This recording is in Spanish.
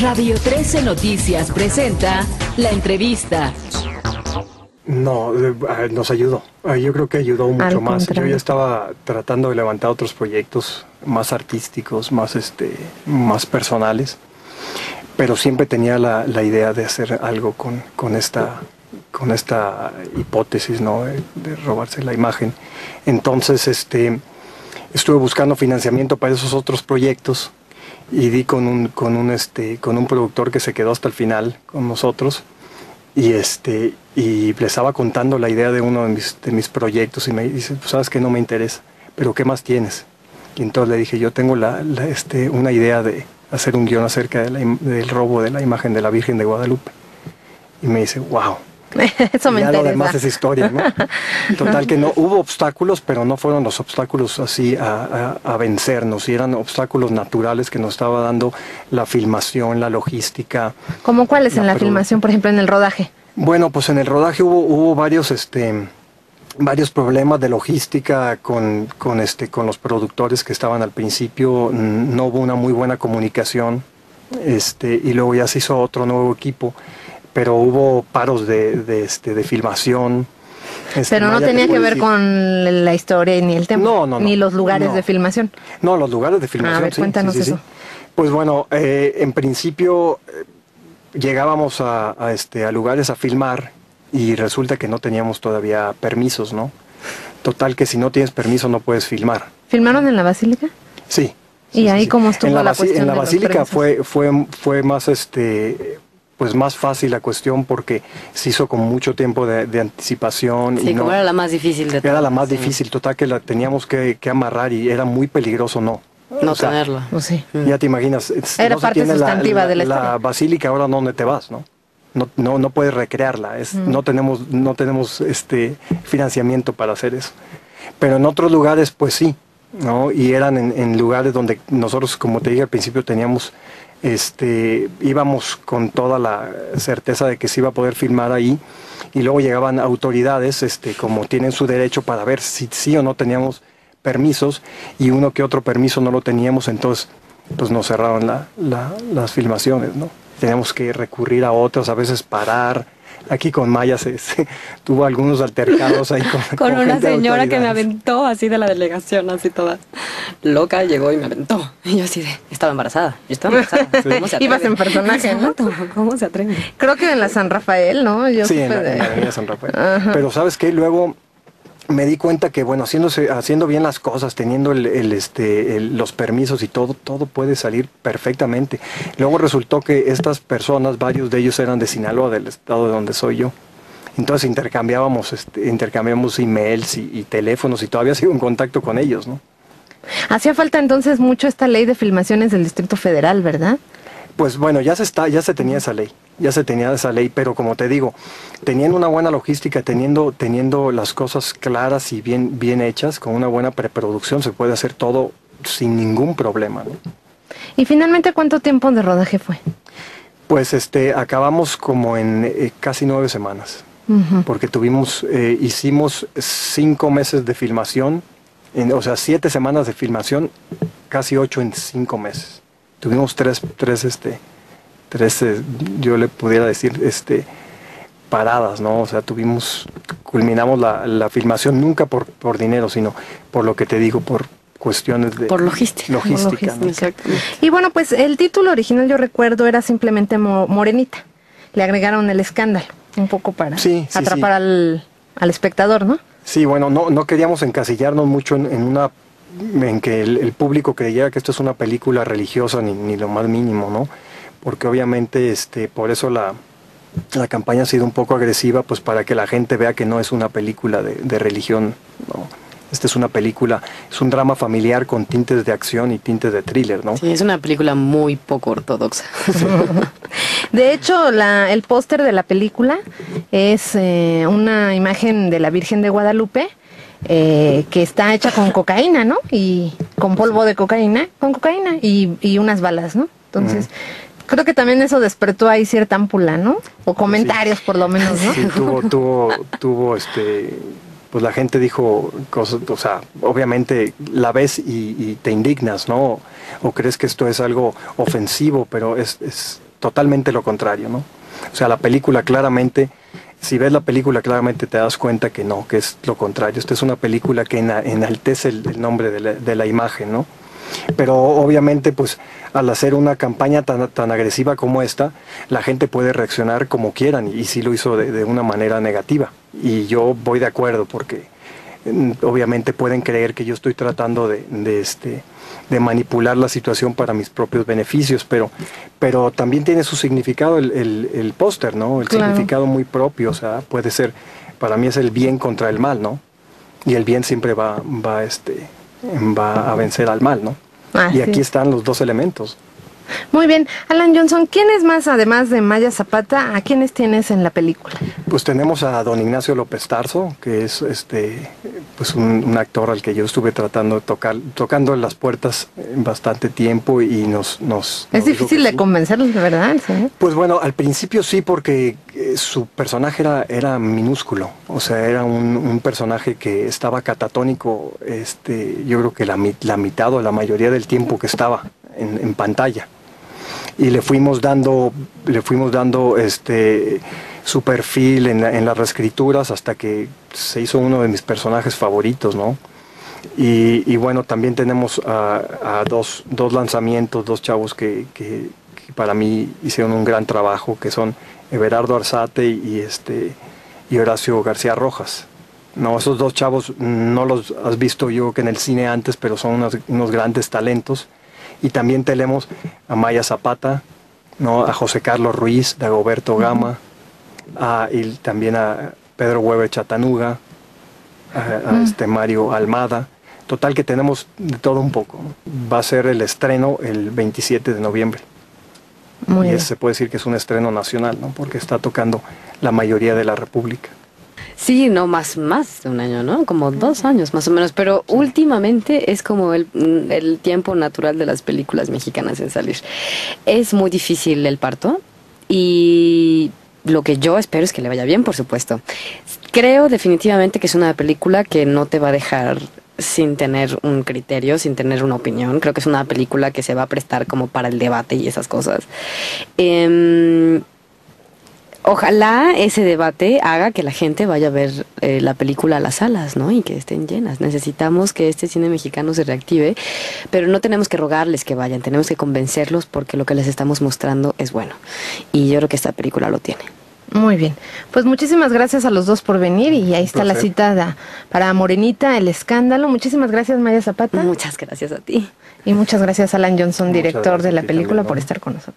Radio 13 Noticias presenta la entrevista. No, nos ayudó. Yo creo que ayudó mucho más. Yo ya estaba tratando de levantar otros proyectos más artísticos, más personales, pero siempre tenía la idea de hacer algo con esta hipótesis, ¿no? De robarse la imagen. Entonces, estuve buscando financiamiento para esos otros proyectos y di con un productor que se quedó hasta el final con nosotros. Y le estaba contando la idea de uno de mis proyectos y me dice, pues sabes que no me interesa, pero ¿qué más tienes? Y entonces le dije, yo tengo una idea de hacer un guión acerca del robo de la imagen de la Virgen de Guadalupe. Y me dice, wow. Eso me interesa. Lo demás es historia, ¿no? Total que no hubo obstáculos, pero no fueron los obstáculos así a vencernos, y eran obstáculos naturales que nos estaba dando la filmación, la logística. ¿Cómo cuáles en la filmación, por ejemplo, en el rodaje? Bueno, pues en el rodaje hubo varios problemas de logística con los productores que estaban al principio. No hubo una muy buena comunicación, y luego ya se hizo otro nuevo equipo, pero hubo paros de filmación. Pero no tenía que ver con la historia ni el tema, ni los lugares de filmación. No, los lugares de filmación. A ver, cuéntanos eso. Sí. Pues bueno, en principio llegábamos a lugares a filmar y resulta que no teníamos todavía permisos, ¿no? Total que si no tienes permiso no puedes filmar. ¿Filmaron en la Basílica? Sí. ¿Y ahí cómo estuvo la cuestión? En la Basílica fue más pues más fácil la cuestión porque se hizo con mucho tiempo de anticipación. Sí, como era la más difícil de todas. Era la más difícil, total que la teníamos que amarrar y era muy peligroso no tenerla. Pues sí. Ya te imaginas, era parte sustantiva de la Basílica, ahora ¿dónde te vas, no? No puedes recrearla, no tenemos financiamiento para hacer eso. Pero en otros lugares pues sí, ¿no? Y eran en lugares donde nosotros, como te dije al principio, teníamos íbamos con toda la certeza de que se iba a poder filmar ahí, y luego llegaban autoridades como tienen su derecho para ver si sí o no teníamos permisos, y uno que otro permiso no lo teníamos, entonces pues nos cerraron las filmaciones, ¿no? Teníamos que recurrir a otros, a veces parar. Aquí con Maya tuvo algunos altercados ahí con una señora que me aventó así de la delegación, así toda loca, llegó y me aventó. Y yo así estaba embarazada. Yo estaba embarazada. ¿Cómo se atreve? Ibas en personaje, ¿no? ¿Cómo se atreve? Creo que en la San Rafael, ¿no? Sí, en la avenida San Rafael. Ajá. Pero ¿sabes qué? Luego me di cuenta que, bueno, haciendo bien las cosas, teniendo los permisos y todo puede salir perfectamente. Luego resultó que estas personas, varios de ellos eran de Sinaloa, del estado de donde soy yo. Entonces intercambiamos emails y teléfonos, y todavía sigo en contacto con ellos, ¿no? Hacía falta entonces mucho esta ley de filmaciones del Distrito Federal, ¿verdad? Pues bueno, ya se tenía esa ley, pero como te digo, teniendo una buena logística, teniendo las cosas claras y bien hechas, con una buena preproducción, se puede hacer todo sin ningún problema, ¿no? ¿Y finalmente cuánto tiempo de rodaje fue? Pues acabamos como en casi 9 semanas, porque hicimos 5 meses de filmación, o sea, 7 semanas de filmación, casi 8 en 5 meses. Tuvimos tres, yo le pudiera decir, paradas, ¿no? O sea, culminamos la filmación nunca por dinero, sino por lo que te digo, por cuestiones de... Por logística. ¿No? Exactamente. Y bueno, pues el título original, yo recuerdo, era simplemente Morenita. Le agregaron el escándalo, un poco para atrapar al espectador, ¿no? Sí, bueno, no queríamos encasillarnos mucho en que el público creyera que esto es una película religiosa ni lo más mínimo, ¿no? Porque obviamente por eso la campaña ha sido un poco agresiva, pues para que la gente vea que no es una película de religión, ¿no? Esta es una película, es un drama familiar con tintes de acción y tintes de thriller, ¿no? Sí, es una película muy poco ortodoxa. Sí. De hecho, el póster de la película es una imagen de la Virgen de Guadalupe, que está hecha con cocaína, ¿no? Y con polvo de cocaína, y unas balas, ¿no? Entonces, creo que también eso despertó ahí cierta ámpula, ¿no? O comentarios, por lo menos, ¿no? Sí, tuvo pues la gente dijo cosas, o sea, obviamente la ves y te indignas, ¿no? O crees que esto es algo ofensivo, pero es totalmente lo contrario, ¿no? O sea, la película claramente, si ves la película claramente te das cuenta que no, que es lo contrario. Esta es una película que enaltece el nombre de la imagen, ¿no? Pero obviamente, pues, al hacer una campaña tan agresiva como esta, la gente puede reaccionar como quieran, y sí lo hizo de una manera negativa. Y yo voy de acuerdo, porque obviamente pueden creer que yo estoy tratando de manipular la situación para mis propios beneficios, pero también tiene su significado el póster, ¿no? El significado muy propio, o sea, puede ser, para mí es el bien contra el mal, ¿no? Y el bien siempre va a vencer al mal, ¿no? Y aquí están los dos elementos. Muy bien. Alan Johnson, ¿quiénes más, además de Maya Zapata, a quiénes tienes en la película? Pues tenemos a don Ignacio López Tarso, que es pues un actor al que yo estuve tocando las puertas bastante tiempo, y nos es difícil de convencerlos, de verdad, ¿sí? Pues bueno, al principio sí, porque su personaje era minúsculo, o sea, era un personaje que estaba catatónico, yo creo que la mitad o la mayoría del tiempo que estaba en pantalla. Y le fuimos dando su perfil en las reescrituras, hasta que se hizo uno de mis personajes favoritos, ¿no? Y bueno, también tenemos a dos lanzamientos, dos chavos que para mí hicieron un gran trabajo, que son Everardo Arzate y Horacio García Rojas. No, esos dos chavos no los has visto yo que en el cine antes, pero son unos grandes talentos. Y también tenemos a Maya Zapata, ¿no? A José Carlos Ruiz, Dagoberto Gama, y también a Pedro Weber Chatanuga, a Mario Almada. Total que tenemos de todo un poco. Va a ser el estreno el 27 de noviembre. Muy bien. Se puede decir que es un estreno nacional, ¿no? Porque está tocando la mayoría de la República. Sí, no, más de un año, ¿no? Como 2 años más o menos, pero sí. Últimamente es como el tiempo natural de las películas mexicanas en salir. Es muy difícil el parto, y lo que yo espero es que le vaya bien, por supuesto. Creo definitivamente que es una película que no te va a dejar sin tener un criterio, sin tener una opinión. Creo que es una película que se va a prestar como para el debate y esas cosas. Ojalá ese debate haga que la gente vaya a ver la película a las salas, ¿no? Y que estén llenas. Necesitamos que este cine mexicano se reactive, pero no tenemos que rogarles que vayan, tenemos que convencerlos, porque lo que les estamos mostrando es bueno. Y yo creo que esta película lo tiene. Muy bien. Pues muchísimas gracias a los dos por venir, y ahí está la cita para Morenita, El Escándalo. Muchísimas gracias, Maya Zapata. Muchas gracias a ti. Y muchas gracias, Alan Johnson, director de la película, por estar con nosotros.